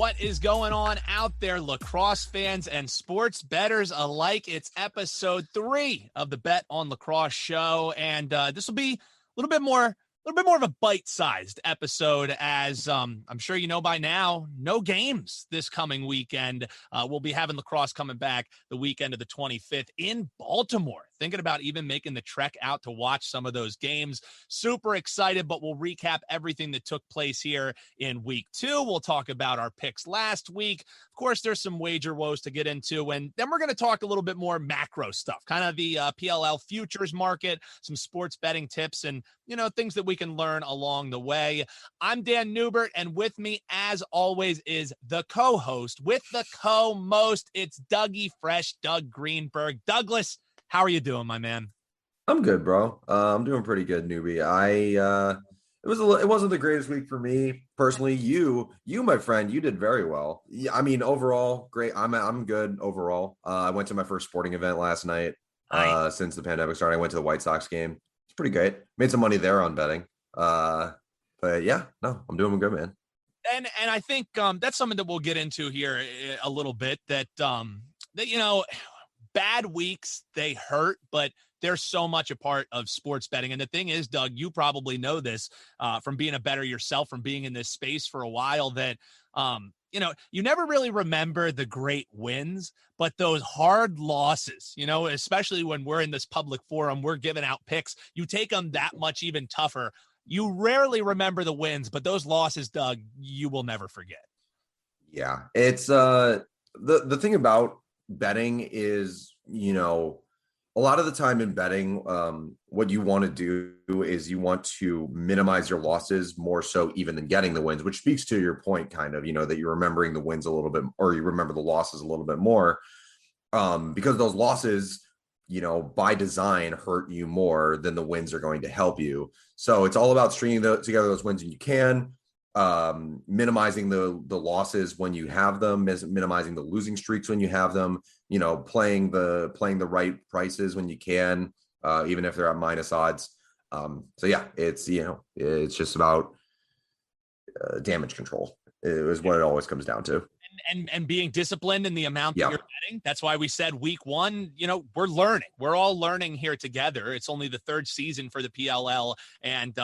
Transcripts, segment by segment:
What is going on out there, lacrosse fans and sports bettors alike? It's episode 3 of the Bet on Lacrosse show, and this will be a little bit more of a bite-sized episode, as I'm sure you know by now, no games this coming weekend. We'll be having lacrosse coming back the weekend of the 25th in Baltimore. Thinking about even making the trek out to watch some of those games. Super excited, but we'll recap everything that took place here in week 2. We'll talk about our picks last week. Of course, there's some wager woes to get into, and then we're going to talk a little bit more macro stuff, kind of the PLL futures market, some sports betting tips, and things that we can learn along the way. I'm Dan Neubert, and with me, as always, is the co-host with the co-most. It's Dougie Fresh, Doug Greenberg. Douglas, how are you doing, my man? I'm good, bro. I'm doing pretty good, newbie. It wasn't the greatest week for me personally. You, my friend, you did very well. Yeah, I mean, overall, great. I'm good overall. I went to my first sporting event last night. Since the pandemic started. I went to the White Sox game. It's pretty great. Made some money there on betting. But yeah, no, I'm doing good, man. And I think that's something that we'll get into here a little bit. That bad weeks, they hurt, but they're so much a part of sports betting. And the thing is, Doug, you probably know this from being a bettor yourself, from being in this space for a while, that you never really remember the great wins, but those hard losses, especially when we're in this public forum, we're giving out picks, you take them that much even tougher. You rarely remember the wins, but those losses, Doug, you will never forget. Yeah, it's the thing about betting is, a lot of the time in betting, what you want to do is you want to minimize your losses more so even than getting the wins, which speaks to your point, kind of, that you're remembering the wins a little bit, or you remember the losses a little bit more, because those losses, by design hurt you more than the wins are going to help you. So it's all about stringing together those wins when you can, minimizing the losses when you have them, minimizing the losing streaks when you have them, playing the right prices when you can, even if they're at minus odds. So yeah, it's just about damage control is what it always comes down to. And being disciplined in the amount that you're betting. That's why we said week 1, we're learning. We're all learning here together. It's only the 3rd season for the PLL. And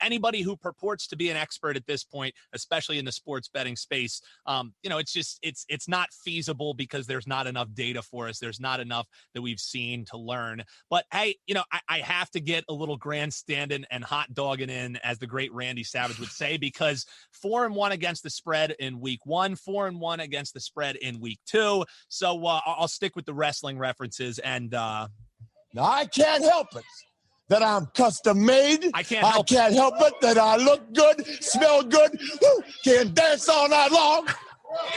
anybody who purports to be an expert at this point, especially in the sports betting space, it's not feasible because there's not enough data for us. There's not enough that we've seen to learn. But hey, I have to get a little grandstanding and hot dogging in, as the great Randy Savage would say, because 4-1 against the spread in week 1, 4-1 against the spread in week 2. So I'll stick with the wrestling references. And now I can't help it that I'm custom made. I can't help it that I look good, smell good, can dance all night long.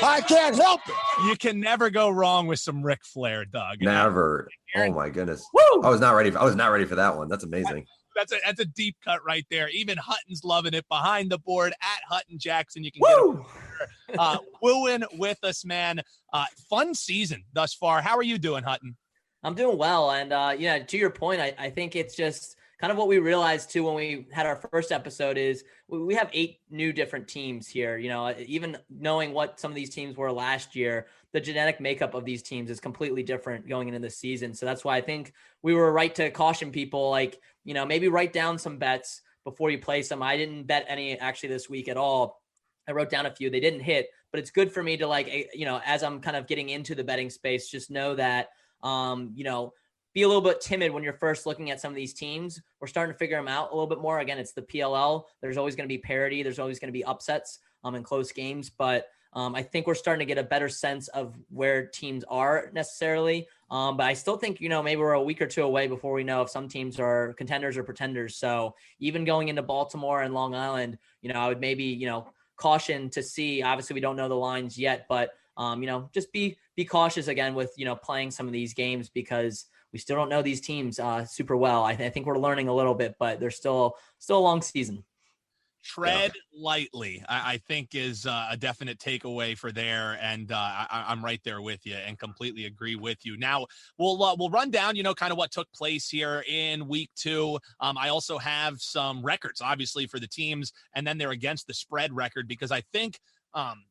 I can't help it. You can never go wrong with some Ric Flair, Doug. Never. Oh my goodness. Woo! I was not ready for that one. That's amazing. That's a deep cut right there. Even Hutton's loving it behind the board at Hutton Jackson. You can get wooing with us, man. Fun season thus far. How are you doing, Hutton? I'm doing well. And to your point, I think it's just kind of what we realized too when we had our first episode is we have 8 new different teams here. Even knowing what some of these teams were last year, the genetic makeup of these teams is completely different going into the season. So that's why I think we were right to caution people, maybe write down some bets before you place them. I didn't bet any actually this week at all. I wrote down a few. They didn't hit, but it's good for me to as I'm kind of getting into the betting space, just know that, be a little bit timid when you're first looking at some of these teams. We're starting to figure them out a little bit more. Again, it's the PLL. There's always going to be parity. There's always going to be upsets in close games, but I think we're starting to get a better sense of where teams are necessarily. But I still think, maybe we're a week or 2 away before we know if some teams are contenders or pretenders. So even going into Baltimore and Long Island, I would maybe, caution to see. Obviously, we don't know the lines yet, but, just be cautious again with, playing some of these games because we still don't know these teams super well. I think we're learning a little bit, but there's still a long season. Tread lightly, I think, is a definite takeaway for there, and I'm right there with you and completely agree with you. Now we'll run down, kind of what took place here in week 2. I also have some records, obviously, for the teams, and then they're against the spread record because I think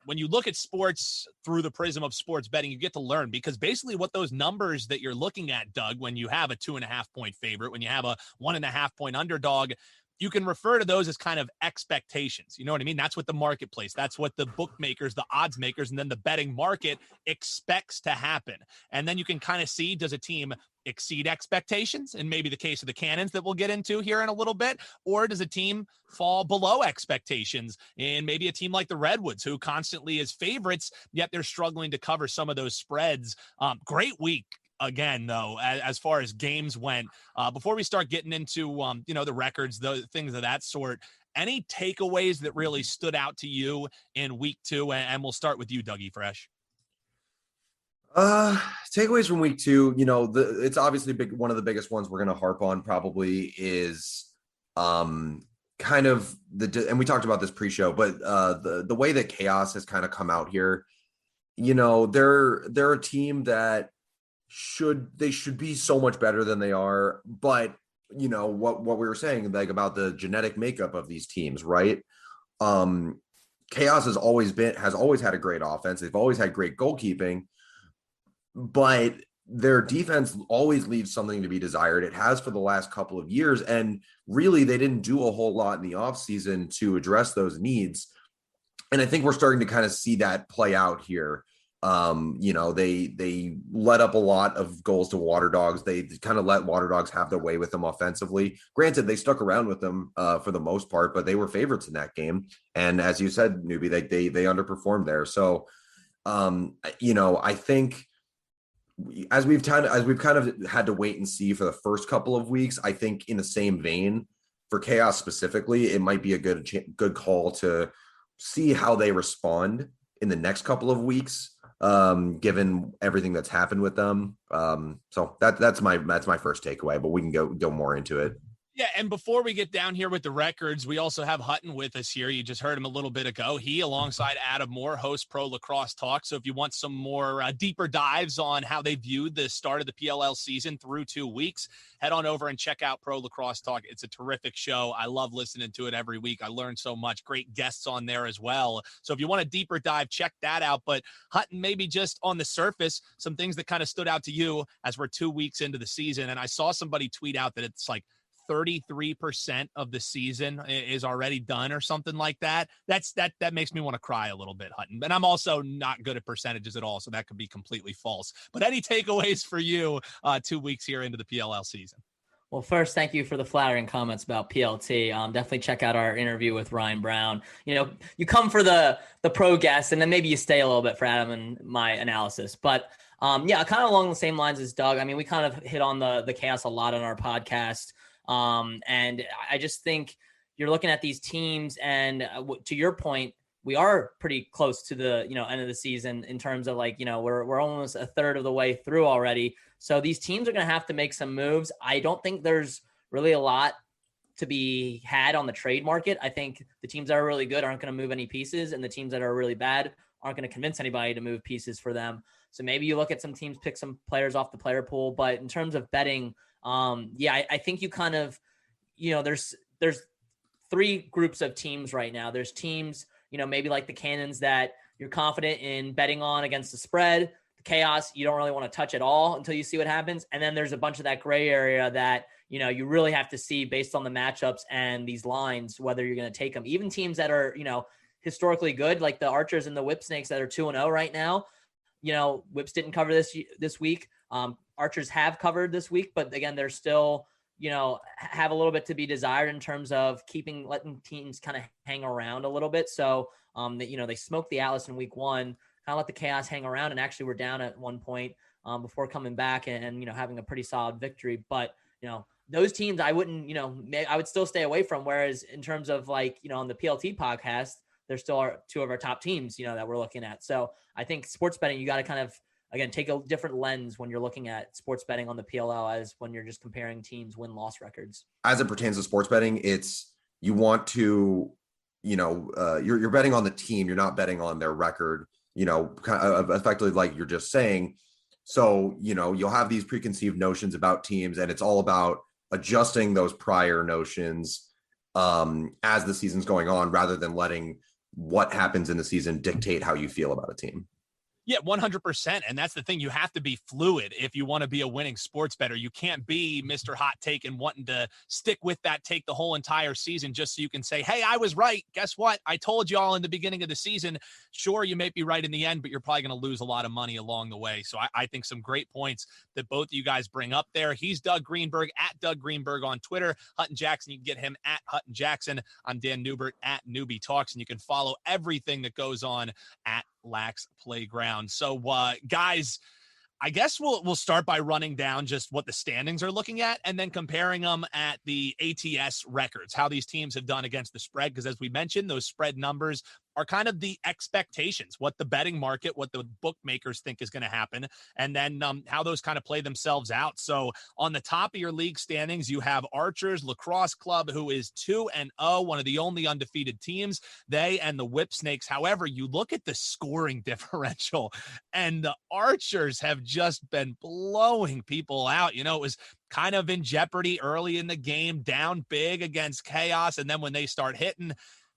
when you look at sports through the prism of sports betting, you get to learn, because basically what those numbers that you're looking at, Doug, when you have a 2.5 point favorite, when you have a 1.5 point underdog, you can refer to those as kind of expectations. You know what I mean? That's what the marketplace, that's what the bookmakers, the odds makers, and then the betting market expects to happen. And then you can kind of see, does a team exceed expectations, in maybe the case of the Cannons that we'll get into here in a little bit, or does a team fall below expectations in maybe a team like the Redwoods, who constantly is favorites, yet they're struggling to cover some of those spreads. Great week again, though, as far as games went. Before we start getting into the records, the things of that sort, any takeaways that really stood out to you in week 2? And we'll start with you, Dougie Fresh. Takeaways from week 2, it's obviously big. One of the biggest ones we're going to harp on probably is kind of and we talked about this pre-show, but the way that Chaos has kind of come out here. They're a team that should be so much better than they are, but what we were saying, like, about the genetic makeup of these teams, right? Chaos has always had a great offense. They've always had great goalkeeping, but their defense always leaves something to be desired. It has for the last couple of years, and really they didn't do a whole lot in the offseason to address those needs. And I think we're starting to kind of see that play out here. They let up a lot of goals to Water Dogs. They kind of let Water Dogs have their way with them offensively. Granted, they stuck around with them for the most part, but they were favorites in that game. And as you said, Newbie, they underperformed there. So, I think as we've kind of had to wait and see for the first couple of weeks, I think in the same vein for Chaos specifically, it might be a good call to see how they respond in the next couple of weeks. Given everything that's happened with them. So that's my first takeaway, but we can go more into it. Yeah, and before we get down here with the records, we also have Hutton with us here. You just heard him a little bit ago. He, alongside Adam Moore, hosts Pro Lacrosse Talk. So if you want some more deeper dives on how they viewed the start of the PLL season through 2 weeks, head on over and check out Pro Lacrosse Talk. It's a terrific show. I love listening to it every week. I learn so much. Great guests on there as well. So if you want a deeper dive, check that out. But Hutton, maybe just on the surface, some things that kind of stood out to you as we're 2 weeks into the season. And I saw somebody tweet out that it's like 33% of the season is already done or something like that. That makes me want to cry a little bit, Hutton. And I'm also not good at percentages at all, so that could be completely false. But any takeaways for you 2 weeks here into the PLL season? Well, first, thank you for the flattering comments about PLT. Definitely check out our interview with Ryan Brown. You come for the pro guests, and then maybe you stay a little bit for Adam and my analysis. But kind of along the same lines as Doug. I mean, we kind of hit on the Chaos a lot on our podcast. And I just think you're looking at these teams, and to your point, we are pretty close to the end of the season in terms of we're almost a third of the way through already. So these teams are going to have to make some moves. I don't think there's really a lot to be had on the trade market. I think the teams that are really good aren't going to move any pieces, and the teams that are really bad aren't going to convince anybody to move pieces for them. So maybe you look at some teams, pick some players off the player pool, but in terms of betting, I think you kind of, there's 3 groups of teams right now. There's teams, maybe like the Cannons that you're confident in betting on against the spread. The Chaos, you don't really want to touch at all until you see what happens. And then there's a bunch of that gray area that, you really have to see based on the matchups and these lines, whether you're going to take them. Even teams that are, historically good, like the Archers and the Whip Snakes that are 2-0 right now. Whips didn't cover this week. Archers have covered this week, but again, they're still, have a little bit to be desired in terms of letting teams kind of hang around a little bit. So, they smoked the Atlas in week 1, kind of let the Chaos hang around, and actually were down at one point before coming back and having a pretty solid victory. But, those teams I wouldn't, I would still stay away from. Whereas in terms of on the PLT podcast, there still are 2 of our top teams, that we're looking at. So I think sports betting, you got to kind of, again, take a different lens when you're looking at sports betting on the PLL as when you're just comparing teams' win-loss records. As it pertains to sports betting, you want to, you're betting on the team. You're not betting on their record, kind of effectively like you're just saying. So, you'll have these preconceived notions about teams, and it's all about adjusting those prior notions as the season's going on, rather than letting what happens in the season dictate how you feel about a team. Yeah, 100%. And that's the thing. You have to be fluid if you want to be a winning sports bettor. You can't be Mr. Hot Take and wanting to stick with that take the whole entire season just so you can say, hey, I was right. Guess what? I told y'all in the beginning of the season. Sure, you may be right in the end, but you're probably going to lose a lot of money along the way. So I think some great points that both of you guys bring up there. He's Doug Greenberg at Doug Greenberg on Twitter. Hutton Jackson, you can get him at Hutton Jackson. I'm Dan Neubert at Newbie Talks, and you can follow everything that goes on at Lax Playground. So, guys, I guess we'll start by running down just what the standings are looking at and then comparing them at the ATS records, how these teams have done against the spread. Because as we mentioned, those spread numbers are kind of the expectations, what the betting market, what the bookmakers think is going to happen, and then how those kind of play themselves out. So on the top of your league standings, you have Archers Lacrosse Club, who is 2-0, one of the only undefeated teams, they and the Whip Snakes. However, you look at the scoring differential, and the Archers have just been blowing people out. You know, it was kind of in jeopardy early in the game, down big against Chaos, and then when they start hitting,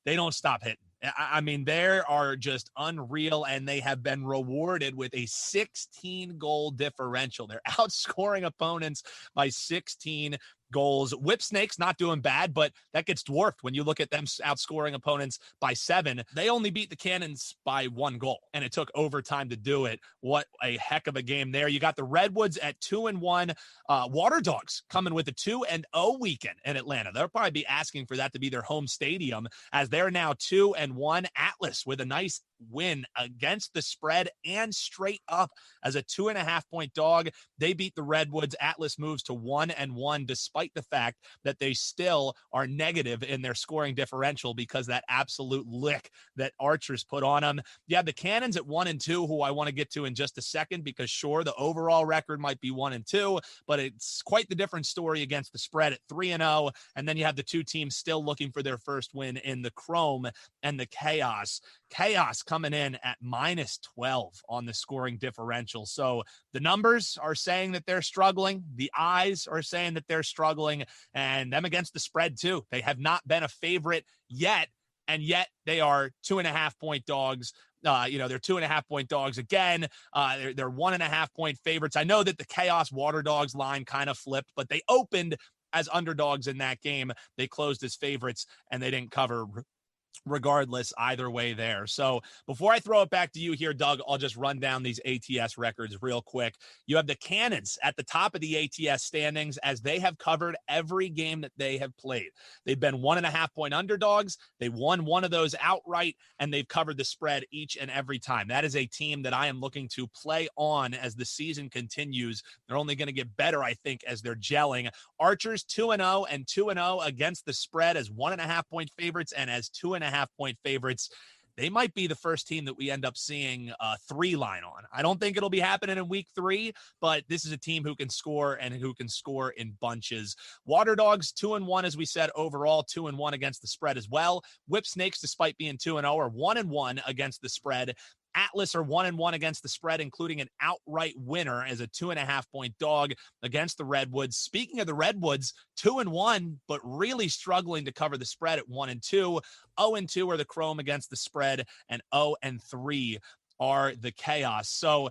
they don't stop hitting. I mean, they are just unreal, and they have been rewarded with a 16-goal differential. They're outscoring opponents by 16 goals. Whip Snakes not doing bad, but that gets dwarfed when you look at them outscoring opponents by 7. They only beat the Cannons by 1 goal, and it took overtime to do it. What a heck of a game there. You got the Redwoods at 2-1. Water Dogs coming with a 2-0 weekend in Atlanta. They'll probably be asking for that to be their home stadium, as they're now 2-1. Atlas with a nice win against the spread and straight up as a 2.5-point dog. They beat the Redwoods. Atlas moves to 1-1 despite the fact that they still are negative in their scoring differential because that absolute lick that Archers put on them. You have the Cannons at 1-2, who I want to get to in just a second, because sure, the overall record might be 1-2, but it's quite the different story against the spread at 3-0. And then you have the two teams still looking for their first win in the Chrome and the Chaos. Chaos coming in at -12 on the scoring differential. So the numbers are saying that they're struggling. The eyes are saying that they're struggling, and them against the spread too. They have not been a favorite yet, and yet they are 2.5-point dogs. They're 2.5-point dogs again. They're 1.5-point favorites. I know that the Chaos Water Dogs line kind of flipped, but they opened as underdogs in that game. They closed as favorites, and they didn't cover regardless either way there. So before I throw it back to you here, Doug, I'll just run down these ATS records real quick. You have the Cannons at the top of the ATS standings, as they have covered every game that they have played. They've been 1.5-point underdogs. They won one of those outright, and they've covered the spread each and every time. That is a team that I am looking to play on as the season continues. They're only going to get better, I think, as they're gelling. Archers 2-0 and 2-0 against the spread as 1.5-point favorites and as 2.5-point favorites. They might be the first team that we end up seeing a 3 line on. I don't think it'll be happening in week 3, but this is a team who can score and who can score in bunches. Water Dogs 2-1, as we said, overall 2-1 against the spread as well. Whip Snakes, despite being 2-0, are 1-1 against the spread. Atlas are 1-1 against the spread, including an outright winner as a 2.5-point dog against the Redwoods. Speaking of the Redwoods, 2-1, but really struggling to cover the spread at 1-2. 0-2 are the Chrome against the spread, and 0-3 are the Chaos. So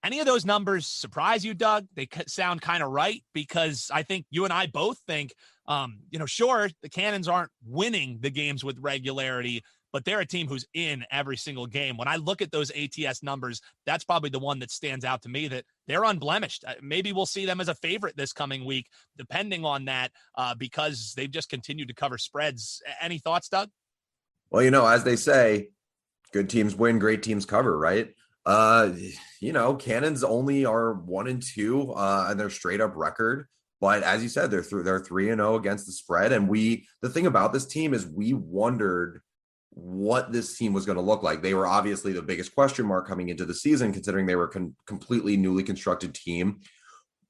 any of those numbers surprise you, Doug? They sound kind of right, because I think you and I both think, sure, the Cannons aren't winning the games with regularity, but they're a team who's in every single game. When I look at those ATS numbers, that's probably the one that stands out to me, that they're unblemished. Maybe we'll see them as a favorite this coming week, depending on that, because they've just continued to cover spreads. Any thoughts, Doug? Well, as they say, good teams win, great teams cover, right? Cannons only are 1-2 and their straight up record. But as you said, they're 3-0 against the spread. And the thing about this team is we wondered what this team was going to look like. They were obviously the biggest question mark coming into the season, considering they were a completely newly constructed team,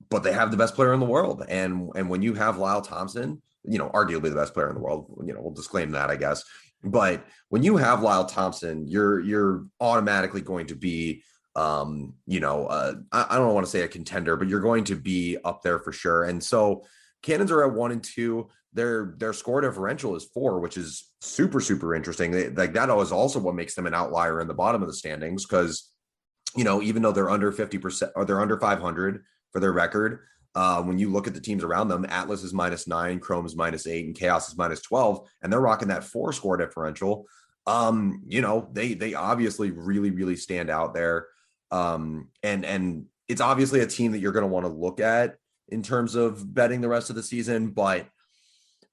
but they have the best player in the world. And when you have Lyle Thompson, arguably the best player in the world, we'll disclaim that, I guess. But when you have Lyle Thompson, you're automatically going to be, I don't want to say a contender, but you're going to be up there for sure. And so Cannons are at 1-2. Their score differential is 4, which is super, super interesting. Like that is also what makes them an outlier in the bottom of the standings, because, even though they're under 50% or they're under 500 for their record, when you look at the teams around them, Atlas is -9, Chrome is -8, and Chaos is -12, and they're rocking that 4 score differential. They obviously really, really stand out there. And it's obviously a team that you're going to want to look at in terms of betting the rest of the season, but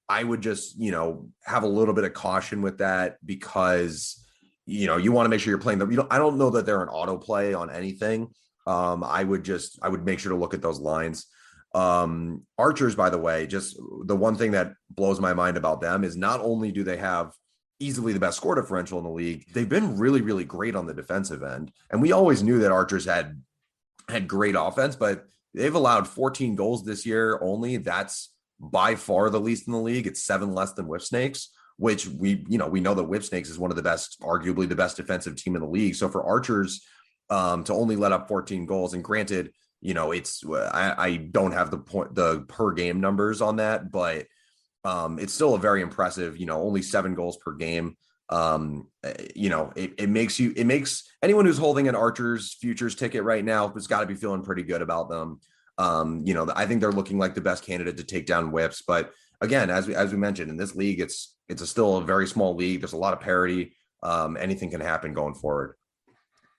I would just, have a little bit of caution with that, because, you want to make sure you're playing them. I don't know that they're an auto play on anything. I would make sure to look at those lines. Archers, by the way, just the one thing that blows my mind about them is not only do they have easily the best score differential in the league, they've been really, really great on the defensive end. And we always knew that Archers had great offense, but they've allowed 14 goals this year only. That's by far the least in the league. It's 7 less than Whip Snakes, which we know that Whip Snakes is one of the best, arguably the best defensive team in the league. So for Archers to only let up 14 goals, and granted, it's I don't have the per game numbers on that, but it's still a very impressive, only 7 goals per game. It makes anyone who's holding an Archers futures ticket right now has got to be feeling pretty good about them. I think they're looking like the best candidate to take down Whips. But again, as we mentioned, in this league, it's still a very small league. There's a lot of parity. Anything can happen going forward.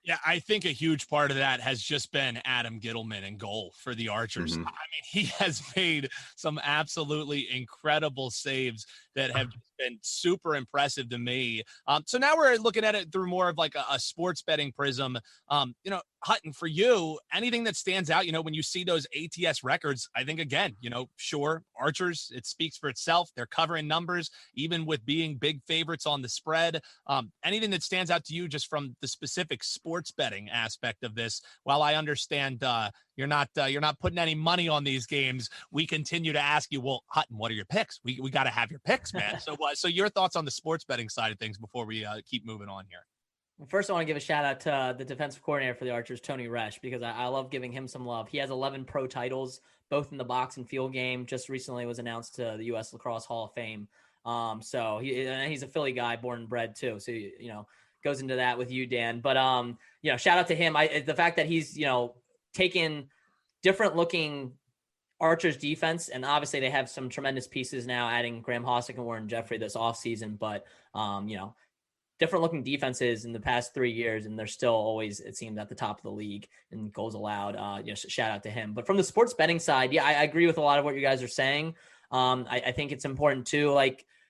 Yeah, I think a huge part of that has just been Adam Gittleman in goal for the Archers. Mm-hmm. I mean, he has made some absolutely incredible saves that have been super impressive to me. So now we're looking at it through more of like a sports betting prism. Hutton, for you, anything that stands out, when you see those ATS records, I think, again, sure, Archers, it speaks for itself. They're covering numbers, even with being big favorites on the spread. Anything that stands out to you just from the specific sports betting aspect of this? While I understand you're not putting any money on these games, we continue to ask you, well, Hutton, what are your picks? We got to have your picks, man. So your thoughts on the sports betting side of things before we keep moving on here. Well, first, I want to give a shout out to the defensive coordinator for the Archers, Tony Resch, because I love giving him some love. He has 11 pro titles, both in the box and field game. Just recently was announced to the U.S. Lacrosse Hall of Fame. So he's a Philly guy, born and bred too. So goes into that with you, Dan. But shout out to him. The fact that he's taken different looking Archers defense, and obviously they have some tremendous pieces now, adding Graham Hossick and Warren Jeffrey this offseason. But different looking defenses in the past 3 years, and they're still always, it seems, at the top of the league in goals allowed. Shout out to him. But from the sports betting side, I agree with a lot of what you guys are saying. I think it's important too,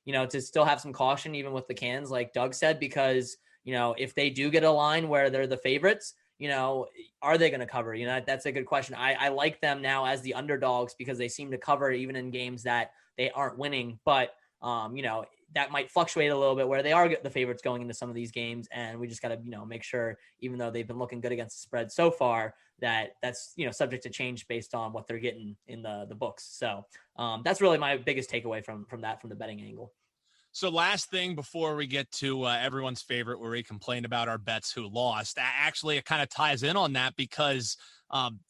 to still have some caution, even with the Cans, like Doug said, because, if they do get a line where they're the favorites, are they going to cover? That's a good question. I like them now as the underdogs because they seem to cover even in games that they aren't winning. But, that might fluctuate a little bit where they are the favorites going into some of these games. And we just got to, make sure, even though they've been looking good against the spread so far, that's subject to change based on what they're getting in the books. So that's really my biggest takeaway from the betting angle. So last thing before we get to everyone's favorite, where we complained about our bets who lost, actually it kind of ties in on that, because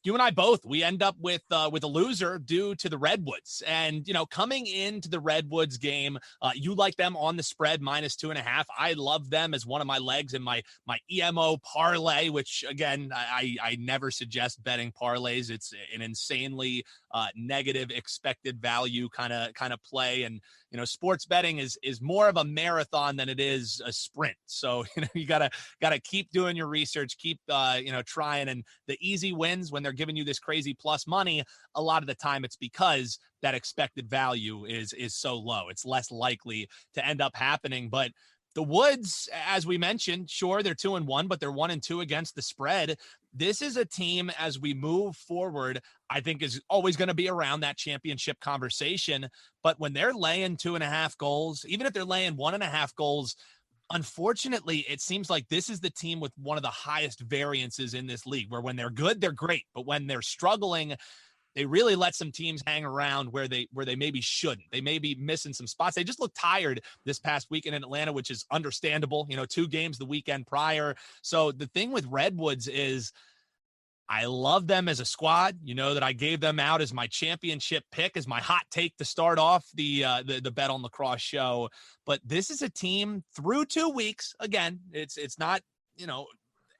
you and I both, we end up with a loser due to the Redwoods. And, coming into the Redwoods game, you like them on the spread -2.5. I love them as one of my legs in my EMO parlay, which again, I never suggest betting parlays. It's an insanely negative expected value kind of play. And, sports betting is more of a marathon than it is a sprint. So, you gotta keep doing your research, keep, trying. And the easy wins, when they're giving you this crazy plus money, a lot of the time it's because that expected value is so low. It's less likely to end up happening. But the Woods, as we mentioned, sure, they're 2-1, but they're 1-2 against the spread. This is a team, as we move forward, I think is always going to be around that championship conversation. But when they're laying 2.5 goals, even if they're laying 1.5 goals, unfortunately, it seems like this is the team with one of the highest variances in this league, where when they're good, they're great. But when they're struggling, they really let some teams hang around where they maybe shouldn't. They may be missing some spots. They just look tired this past weekend in Atlanta, which is understandable. 2 games the weekend prior. So the thing with Redwoods is I love them as a squad. You know that I gave them out as my championship pick, as my hot take to start off the Bet on Lacrosse show. But this is a team through 2 weeks. Again, it's not,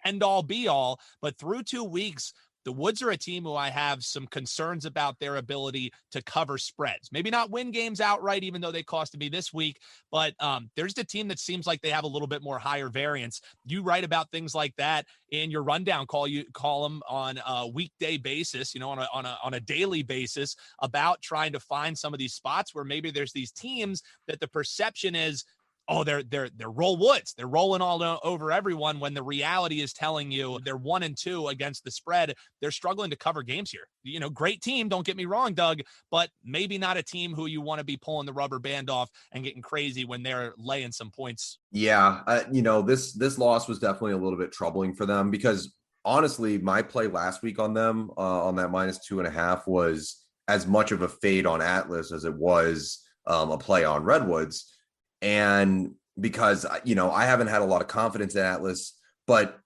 end all be all, but through 2 weeks, the Woods are a team who I have some concerns about their ability to cover spreads. Maybe not win games outright, even though they costed me this week, but there's the team that seems like they have a little bit more higher variance. You write about things like that in your rundown column on a weekday basis, on a daily basis, about trying to find some of these spots where maybe there's these teams that the perception is, oh, they're roll Woods. They're rolling all over everyone, when the reality is telling you they're 1-2 against the spread. They're struggling to cover games here. Great team, don't get me wrong, Doug, but maybe not a team who you want to be pulling the rubber band off and getting crazy when they're laying some points. Yeah. This loss was definitely a little bit troubling for them, because honestly, my play last week on them on that -2.5 was as much of a fade on Atlas as it was a play on Redwoods. And because, I haven't had a lot of confidence in Atlas, but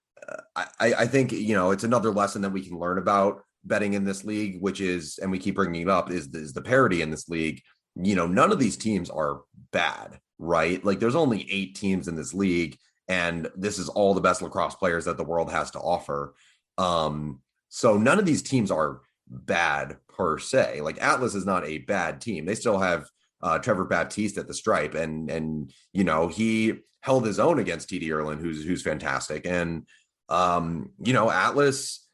I think, it's another lesson that we can learn about betting in this league, which is, and we keep bringing it up, is the parity in this league. None of these teams are bad, right? Like, there's only 8 teams in this league, and this is all the best lacrosse players that the world has to offer. So none of these teams are bad per se. Like, Atlas is not a bad team. They still have Trevor Baptiste at the stripe, and he held his own against TD Erlin, who's fantastic. And Atlas,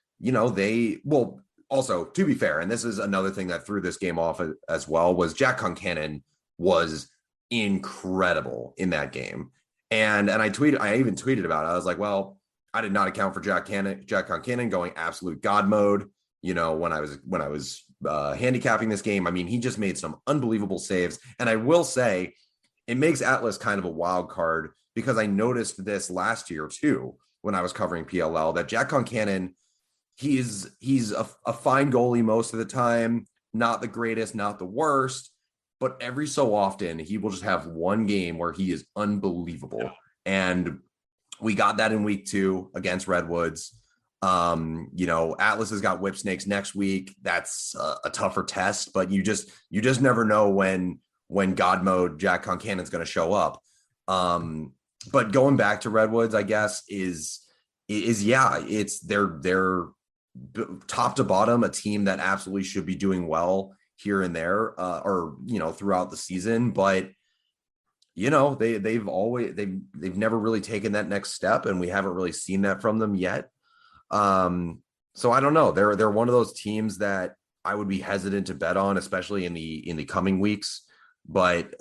also, to be fair, and this is another thing that threw this game off as well, was Jack Concannon was incredible in that game. And I even tweeted about it. I was like, well, I did not account for Jack Concannon going absolute God mode, when I was handicapping this game. I mean, he just made some unbelievable saves. And I will say, it makes Atlas kind of a wild card, because I noticed this last year too, when I was covering PLL, that Jack Concannon, he's a fine goalie most of the time, not the greatest, not the worst, but every so often he will just have one game where he is unbelievable. Yeah. And we got that in week 2 against Redwoods. Atlas has got Whip Snakes next week. That's a tougher test, but you just never know when God mode Jack Concannon's going to show up. But going back to Redwoods, I guess it's they're top to bottom a team that absolutely should be doing well here and there, or throughout the season. But they've never really taken that next step, and we haven't really seen that from them yet. So I don't know. They're one of those teams that I would be hesitant to bet on, especially in the coming weeks. But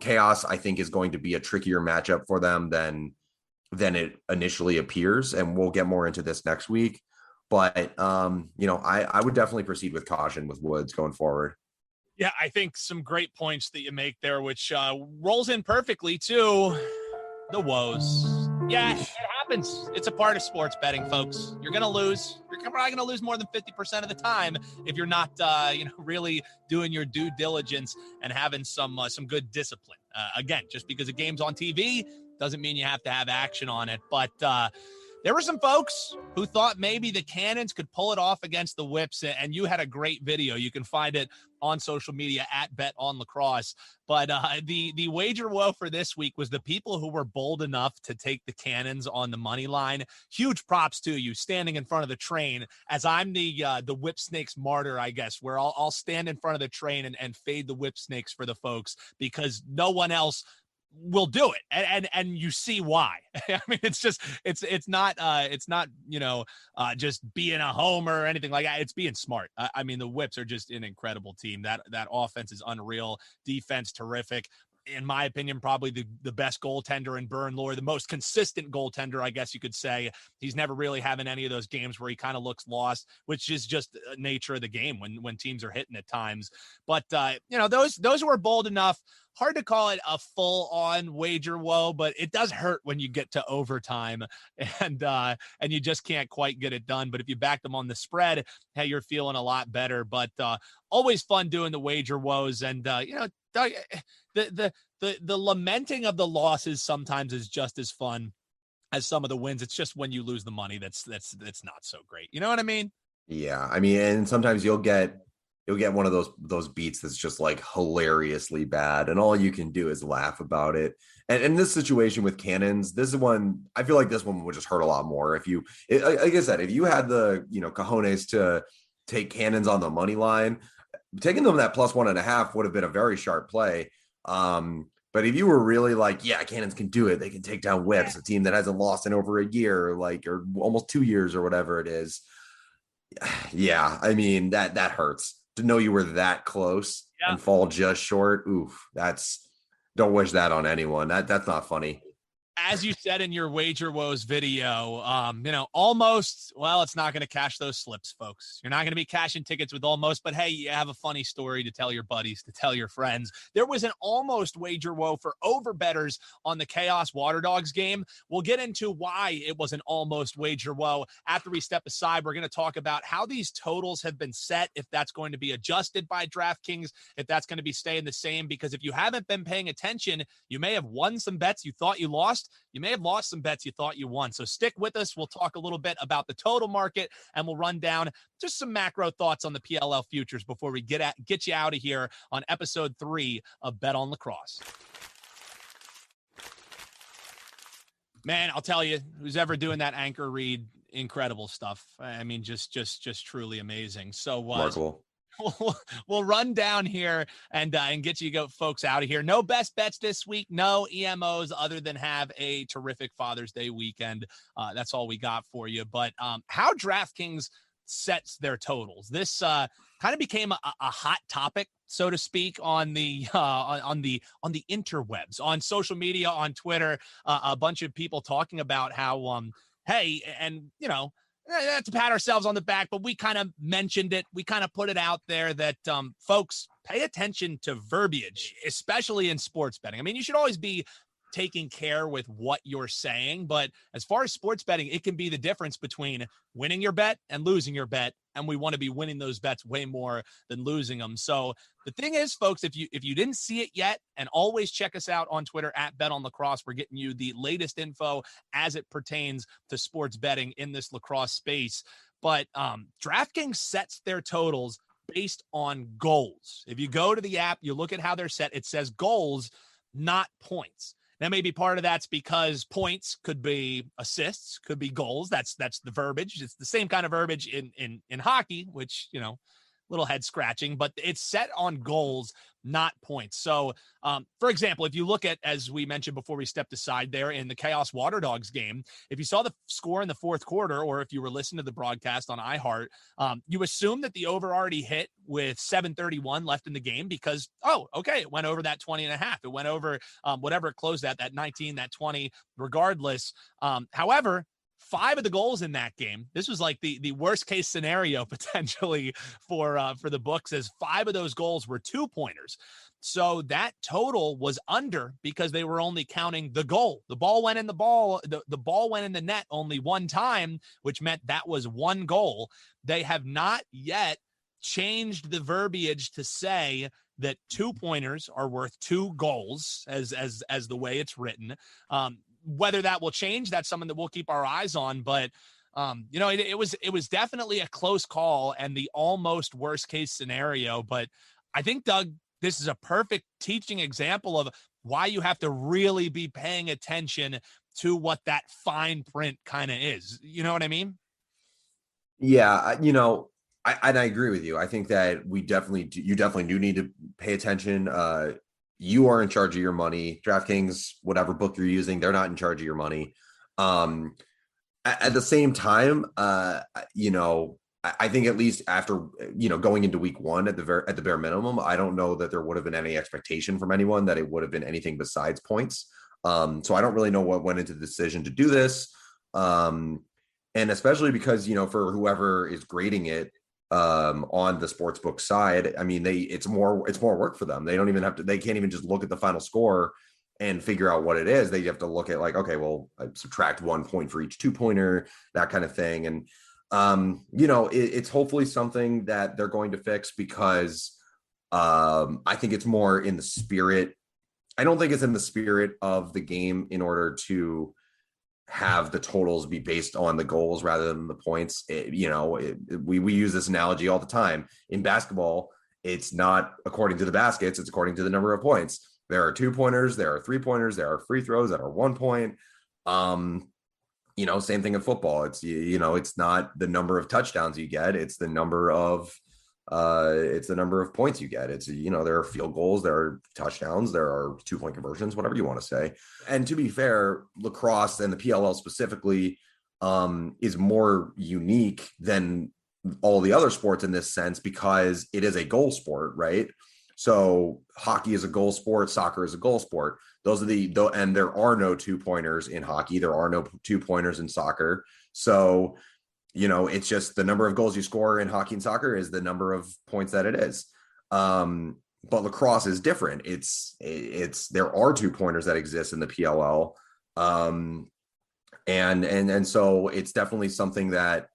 Chaos, I think, is going to be a trickier matchup for them than it initially appears, and we'll get more into this next week. But I would definitely proceed with caution with Woods going forward. Yeah, I think some great points that you make there, which rolls in perfectly to the woes. Yeah, it happens. It's a part of sports betting, folks. You're going to lose. You're probably going to lose more than 50% of the time if you're not, really doing your due diligence and having some good discipline. Again, just because a game's on TV doesn't mean you have to have action on it. But there were some folks who thought maybe the Cannons could pull it off against the Whips, and you had a great video. You can find it on social media at Bet On Lacrosse. But the wager woe for this week was the people who were bold enough to take the Cannons on the money line. Huge props to you, standing in front of the train, as I'm the Whip Snakes martyr, I guess, where I'll stand in front of the train and fade the Whip Snakes for the folks, because no one else will do it, and you see why. I mean, it's not just being a homer or anything like that. It's being smart. I mean, the Whips are just an incredible team. That offense is unreal. Defense terrific. In my opinion, probably the best goaltender in Bern Lore, the most consistent goaltender, I guess you could say. He's never really having any of those games where he kind of looks lost, which is just nature of the game when teams are hitting at times. But those who are bold enough, hard to call it a full-on wager woe, but it does hurt when you get to overtime and you just can't quite get it done. But if you back them on the spread, hey, you're feeling a lot better. But always fun doing the wager woes, and the lamenting of the losses sometimes is just as fun as some of the wins. It's just when you lose the money that's not so great. You know what I mean? Yeah, I mean, and sometimes you'll get one of those beats that's just like hilariously bad, and all you can do is laugh about it. And in this situation with cannons, this is one I feel like this one would just hurt a lot more if you, like I said, if you had the cojones to take cannons on the money line, taking them that +1.5 would have been a very sharp play. But if you were really like, yeah, cannons can do it, they can take down Whips, a team that hasn't lost in over a year, or almost 2 years or whatever it is. Yeah, I mean that hurts to know you were that close and fall just short. Oof, don't wish that on anyone. That's not funny. As you said in your Wager Woes video, almost, well, it's not going to cash those slips, folks. You're not going to be cashing tickets with almost, but hey, you have a funny story to tell your buddies, to tell your friends. There was an almost wager woe for over bettors on the Chaos Water Dogs game. We'll get into why it was an almost wager woe. After we step aside, we're going to talk about how these totals have been set, if that's going to be adjusted by DraftKings, if that's going to be staying the same, because if you haven't been paying attention, you may have won some bets you thought you lost. You may have lost some bets you thought you won. So stick with us. We'll talk a little bit about the total market, and we'll run down just some macro thoughts on the PLL futures before we get you out of here on episode 3 of Bet on Lacrosse. Man, I'll tell you, who's ever doing that anchor read, incredible stuff. I mean, just truly amazing. So Remarkable. We'll run down here and get you folks out of here. No best bets this week. No EMOs other than have a terrific Father's Day weekend. That's all we got for you. But how DraftKings sets their totals. This kind of became a hot topic, so to speak, on the interwebs, on social media, on Twitter. A bunch of people talking about how hey, and not to pat ourselves on the back, but we kind of mentioned it. We kind of put it out there that folks, pay attention to verbiage, especially in sports betting. I mean, you should always be taking care with what you're saying, but as far as sports betting, it can be the difference between winning your bet and losing your bet, and we want to be winning those bets way more than losing them. So the thing is, folks, if you didn't see it yet, and always check us out on Twitter at Bet on Lacrosse, we're getting you the latest info as it pertains to sports betting in this lacrosse space. But DraftKings sets their totals based on goals. If you go to the app, you look at how they're set, it says goals, not points. Now, maybe part of that's because points could be assists, could be goals. That's the verbiage. It's the same kind of verbiage in hockey, which, little head scratching, but it's set on goals, not points. So, for example, if you look at, as we mentioned before we stepped aside there in the Chaos Water Dogs game, if you saw the score in the fourth quarter, or if you were listening to the broadcast on iHeart, you assume that the over already hit with 7:31 left in the game because, it went over that 20.5. It went over whatever it closed at, that 19, that 20, regardless. However, 5 of the goals in that game, this was like the worst case scenario potentially for the books, as 5 of those goals were 2-pointers. So that total was under because they were only counting the goal. The ball went in the ball went in the net only one time, which meant that was 1 goal. They have not yet changed the verbiage to say that 2-pointers are worth 2 goals as the way it's written. Whether that will change, that's something that we'll keep our eyes on. But, it was definitely a close call and the almost worst case scenario. But I think, Doug, this is a perfect teaching example of why you have to really be paying attention to what that fine print kind of is. You know what I mean? Yeah. I agree with you. I think that you definitely do need to pay attention. You are in charge of your money. DraftKings, whatever book you're using, they're not in charge of your money. At the same time, I think at least after, going into week 1 at the bare minimum, I don't know that there would have been any expectation from anyone that it would have been anything besides points. So I don't really know what went into the decision to do this. And especially because, for whoever is grading it, on the sportsbook side, I mean, it's more work for them. They can't even just look at the final score and figure out what it is. They have to look at like, okay, well, I subtract 1 point for each 2-pointer, that kind of thing. And, it's hopefully something that they're going to fix because I think it's more in the spirit. I don't think it's in the spirit of the game in order to have the totals be based on the goals rather than the points. We use this analogy all the time. In basketball, it's not according to the baskets, it's according to the number of points. There are 2-pointers, there are 3-pointers, there are free throws that are 1 point. Same thing in football. It's not the number of touchdowns you get, it's the number of points you get. There are field goals, there are touchdowns, there are 2-point conversions, whatever you want to say. And to be fair, lacrosse and the PLL specifically is more unique than all the other sports in this sense, because it is a goal sport, right? So hockey is a goal sport, soccer is a goal sport. Those are and there are no 2-pointers in hockey. There are no 2-pointers in soccer. So, it's just the number of goals you score in hockey and soccer is the number of points that it is. But lacrosse is different. There are 2-pointers that exist in the PLL. And so it's definitely something that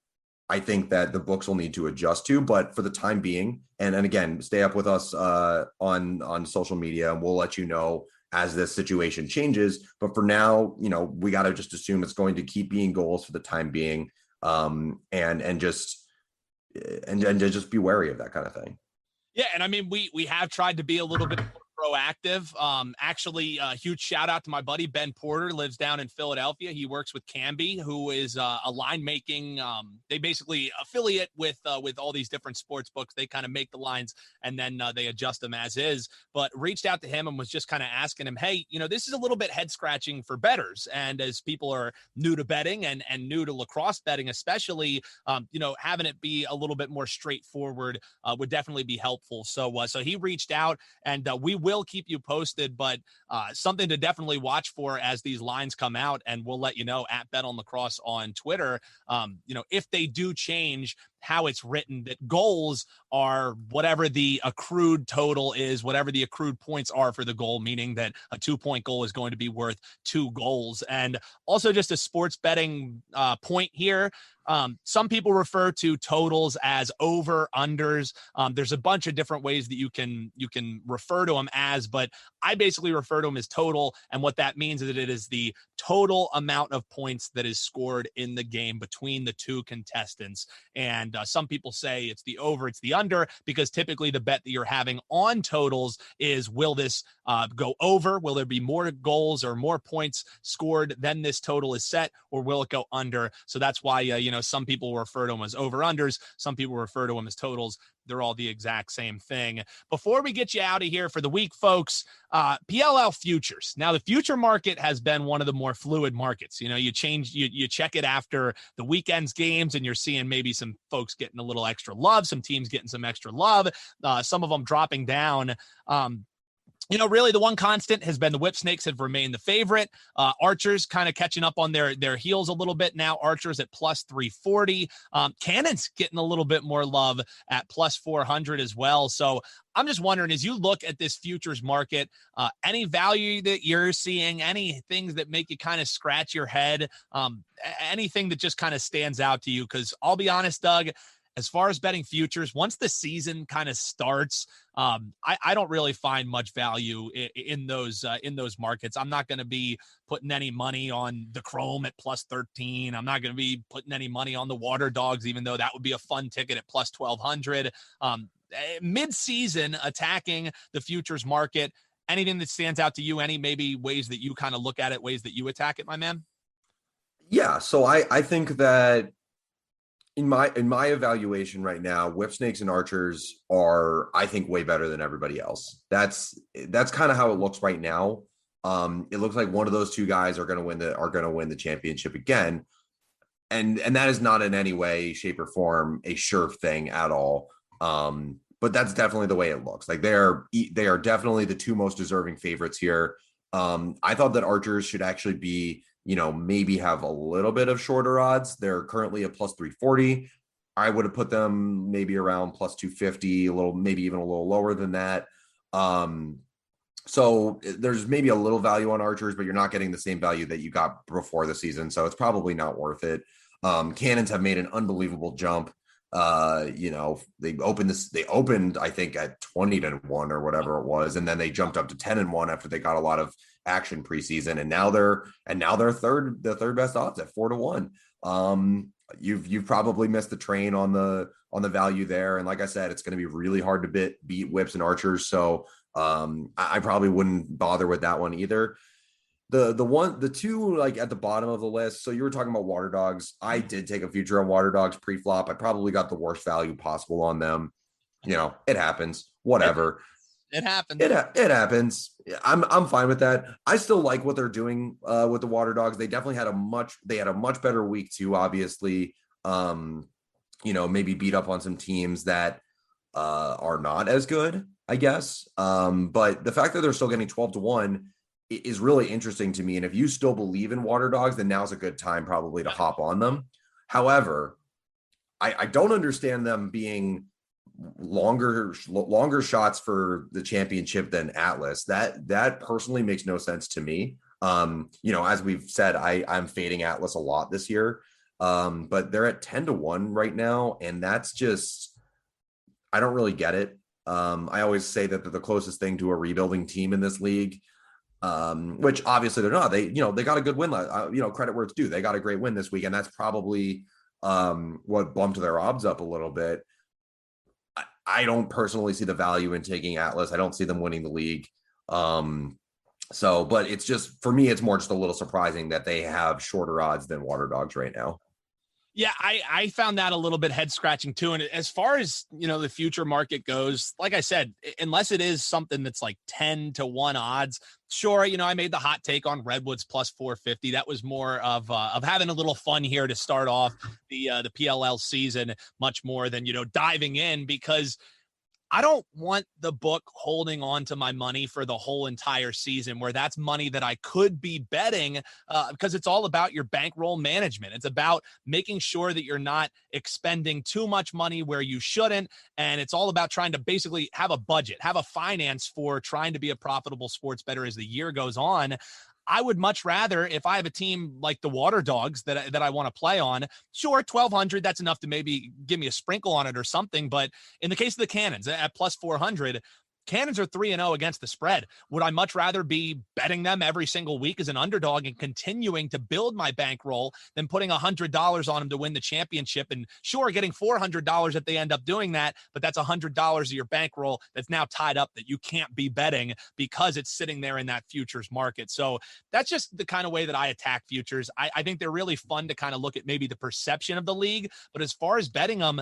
I think that the books will need to adjust to, but for the time being, and again, stay up with us on social media, and we'll let you know as this situation changes. But for now, we got to just assume it's going to keep being goals for the time being, and just be wary of that kind of thing. Yeah, and I mean, we have tried to be a little bit more proactive. Actually, a huge shout out to my buddy Ben Porter, lives down in Philadelphia. He works with Canby, who is a line making. They basically affiliate with all these different sports books. They kind of make the lines and then they adjust them as is. But reached out to him and was just kind of asking him, hey, this is a little bit head scratching for bettors, and as people are new to betting and new to lacrosse betting, especially, having it be a little bit more straightforward would definitely be helpful. So he reached out, and we will keep you posted, but something to definitely watch for as these lines come out, and we'll let you know at Bet On Lacrosse on Twitter. If they do change how it's written, that goals are whatever the accrued total is, whatever the accrued points are for the goal, meaning that a 2-point goal is going to be worth 2 goals. And also just a sports betting point here. Some people refer to totals as over unders. There's a bunch of different ways that you can refer to them as, but I basically refer to them as total. And what that means is that it is the total amount of points that is scored in the game between the two contestants. And some people say it's the over, it's the under, because typically the bet that you're having on totals is, will this go over? Will there be more goals or more points scored than this total is set, or will it go under? So that's why, some people refer to them as over unders. Some people refer to them as totals. They're all the exact same thing. Before we get you out of here for the week, folks, PLL futures. Now, the future market has been one of the more fluid markets. You check it after the weekend's games, and you're seeing maybe some folks getting a little extra love, some teams getting some extra love, some of them dropping down. Really the one constant has been the Whip Snakes have remained the favorite. Archers kind of catching up on their heels a little bit now. Archers at plus 340. Cannons getting a little bit more love at plus 400 as well. So I'm just wondering, as you look at this futures market, any value that you're seeing, any things that make you kind of scratch your head, anything that just kind of stands out to you? Because I'll be honest, Doug, as far as betting futures, once the season kind of starts, I don't really find much value in those markets. I'm not going to be putting any money on the Chrome at plus 13. I'm not going to be putting any money on the Water Dogs, even though that would be a fun ticket at plus 1,200. Mid-season attacking the futures market, anything that stands out to you, any maybe ways that you kind of look at it, ways that you attack it, my man? Yeah, so I think that in my evaluation right now, Whip Snakes and Archers are, I think, way better than everybody else. That's kind of how it looks right now. It looks like one of those two guys are going to win the championship again, and that is not in any way, shape, or form a sure thing at all. But that's definitely the way it looks. Like they are definitely the two most deserving favorites here. I thought that Archers should actually be, maybe have a little bit of shorter odds. They're currently a plus 340. I would have put them maybe around plus 250, maybe even a little lower than that. So there's maybe a little value on Archers, but you're not getting the same value that you got before the season. So it's probably not worth it. Cannons have made an unbelievable jump They opened, I think, at 20-1 or whatever it was. And then they jumped up to 10-1 after they got a lot of action preseason. And now they're the third best odds at 4-1. You've probably missed the train on the value there. And like I said, it's going to be really hard to beat whips and archers. So I probably wouldn't bother with that one either. The two like at the bottom of the list. So you were talking about water dogs. I did take a future on water dogs pre-flop. I probably got the worst value possible on them. It happens. Whatever. It happens. It happens. I'm fine with that. I still like what they're doing with the water dogs. They definitely had a much better week too, obviously. Maybe beat up on some teams that are not as good, I guess. But the fact that they're still getting 12-1 is really interesting to me. And if you still believe in water dogs, then now's a good time probably to hop on them. However, I don't understand them being longer shots for the championship than Atlas. That personally makes no sense to me. As we've said, I'm fading Atlas a lot this year. But they're at 10-1 right now. And that's just, I don't really get it. I always say that they're the closest thing to a rebuilding team in this league. Which obviously they're not. They got a good win. Credit where it's due. They got a great win this week, and that's probably what bumped their odds up a little bit. I don't personally see the value in taking Atlas. I don't see them winning the league. But it's just, for me, it's more just a little surprising that they have shorter odds than water dogs right now. Yeah, I found that a little bit head scratching too. And as far as, the future market goes, like I said, unless it is something that's like 10-1 odds, sure. I made the hot take on Redwoods plus 450. That was more of having a little fun here to start off the PLL season, much more than, diving in, because I don't want the book holding on to my money for the whole entire season, where that's money that I could be betting, because it's all about your bankroll management. It's about making sure that you're not expending too much money where you shouldn't. And it's all about trying to basically have a budget, have a finance for trying to be a profitable sports bettor as the year goes on. I would much rather, if I have a team like the Water Dogs that I want to play on, sure, 1,200, that's enough to maybe give me a sprinkle on it or something. But in the case of the Cannons at plus 400, Cannons are 3-0 against the spread. Would I much rather be betting them every single week as an underdog and continuing to build my bankroll than putting $100 on them to win the championship? And sure, getting $400 if they end up doing that, but that's $100 of your bankroll that's now tied up that you can't be betting because it's sitting there in that futures market. So that's just the kind of way that I attack futures. I think they're really fun to kind of look at maybe the perception of the league, but as far as betting them,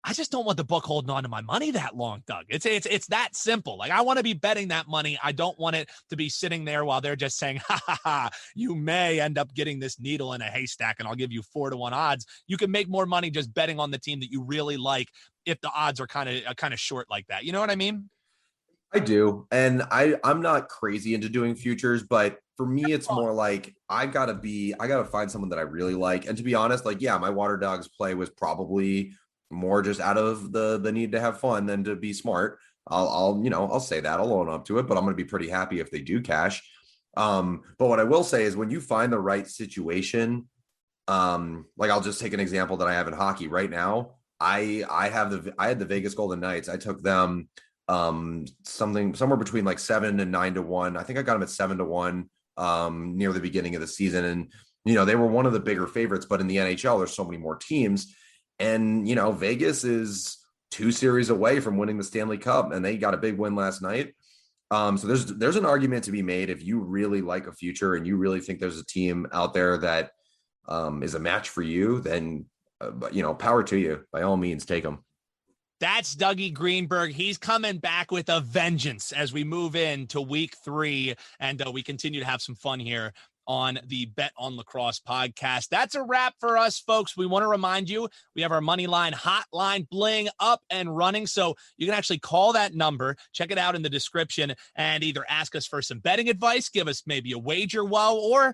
I just don't want the book holding on to my money that long, Doug. It's that simple. Like, I want to be betting that money. I don't want it to be sitting there while they're just saying, you may end up getting this needle in a haystack and I'll give you 4-1 odds. You can make more money just betting on the team that you really like if the odds are kind of short like that. You know what I mean? I do. And I'm not crazy into doing futures, but for me, it's more like I gotta find someone that I really like. And to be honest, my Water Dogs play was probably more just out of the need to have fun than to be smart. I'll say that, I'll own up to it, but I'm going to be pretty happy if they do cash. But what I will say is when you find the right situation, I'll just take an example that I have in hockey right now. I had the Vegas Golden Knights. I took them somewhere between 7 and 9-1. I think I got them at 7-1 near the beginning of the season. And, they were one of the bigger favorites, but in the NHL, there's so many more teams. And, Vegas is 2 series away from winning the Stanley Cup, and they got a big win last night. So there's an argument to be made if you really like a future and you really think there's a team out there that is a match for you, then, power to you. By all means, take them. That's Dougie Greenberg. He's coming back with a vengeance as we move into week 3, and we continue to have some fun here on the Bet on Lacrosse podcast. That's a wrap for us, folks. We want to remind you, we have our Moneyline hotline bling up and running. So you can actually call that number, check it out in the description, and either ask us for some betting advice, give us maybe a wager, or,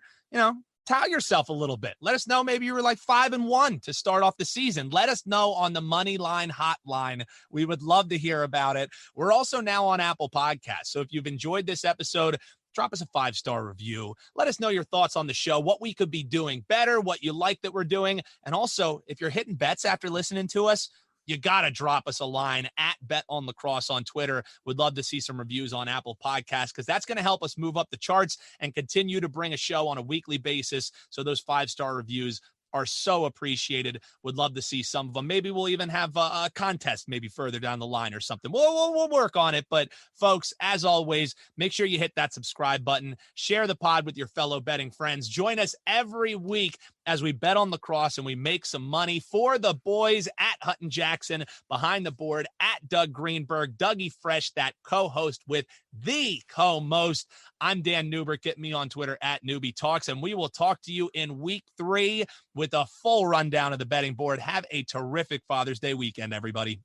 tout yourself a little bit. Let us know maybe you were 5-1 to start off the season. Let us know on the Moneyline hotline. We would love to hear about it. We're also now on Apple Podcasts. So if you've enjoyed this episode, drop us a 5-star review. Let us know your thoughts on the show, what we could be doing better, what you like that we're doing. And also, if you're hitting bets after listening to us, you got to drop us a line at Bet On Lacrosse on Twitter. Would love to see some reviews on Apple Podcasts, because that's going to help us move up the charts and continue to bring a show on a weekly basis. So those 5-star reviews are so appreciated. Would love to see some of them. Maybe we'll even have a contest maybe further down the line or something. We'll work on it. But folks, as always, make sure you hit that subscribe button. Share the pod with your fellow betting friends. Join us every week as we bet on lacrosse and we make some money for the boys at Hutton Jackson, behind the board at Doug Greenberg, Dougie Fresh, that co-host with the co-most. I'm Dan Neubert. Get me on Twitter at Newbie Talks, and we will talk to you in week 3 with a full rundown of the betting board. Have a terrific Father's Day weekend, everybody.